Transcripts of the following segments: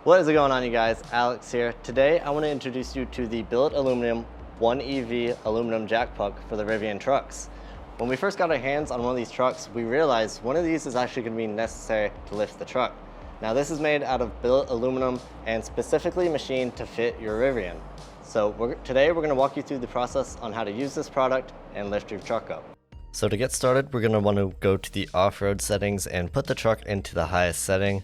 What is going on, you guys? Alex here. Today I want to introduce you to the Billet Aluminum 1EV aluminum jack puck for the Rivian trucks. When we first got our hands on one of these trucks, we realized one of these is actually going to be necessary to lift the truck. Now this is made out of billet aluminum and specifically machined to fit your Rivian. So today we're going to walk you through the process on how to use this product and lift your truck up. So to get started, we're going to want to go to the off-road settings and put the truck into the highest setting.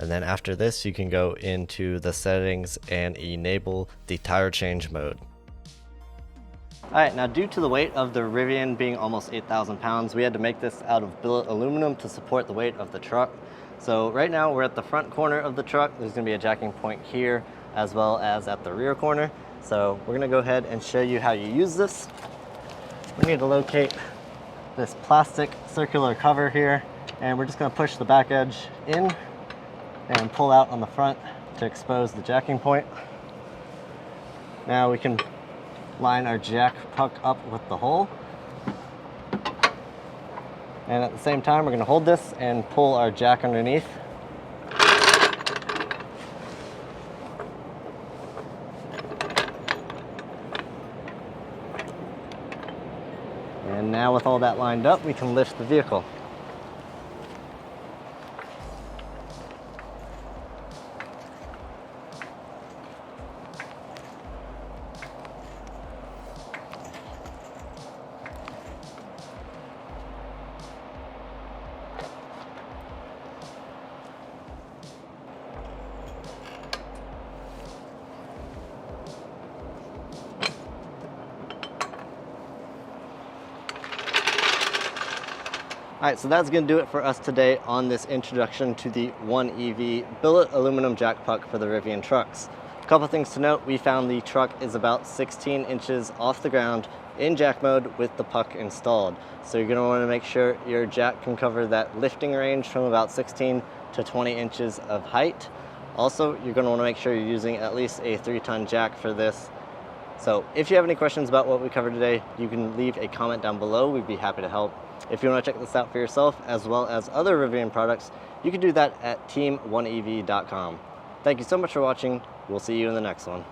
And then after this, you can go into the settings and enable the tire change mode. Alright, now due to the weight of the Rivian being almost 8,000 pounds, we had to make this out of billet aluminum to support the weight of the truck. So right now we're at the front corner of the truck. There's going to be a jacking point here as well as at the rear corner. So we're going to go ahead and show you how you use this. We need to locate this plastic circular cover here, and we're just going to push the back edge in and pull out on the front to expose the jacking point. Now we can line our jack puck up with the hole. And at the same time, we're going to hold this and pull our jack underneath. And now with all that lined up, we can lift the vehicle. Alright, so that's going to do it for us today on this introduction to the 1EV billet aluminum jack puck for the Rivian trucks. A couple things to note: we found the truck is about 16 inches off the ground in jack mode with the puck installed. So you're going to want to make sure your jack can cover that lifting range from about 16 to 20 inches of height. Also, you're going to want to make sure you're using at least a 3-ton jack for this. So if you have any questions about what we covered today, you can leave a comment down below. We'd be happy to help. If you want to check this out for yourself, as well as other Rivian products, you can do that at team1ev.com. Thank you so much for watching. We'll see you in the next one.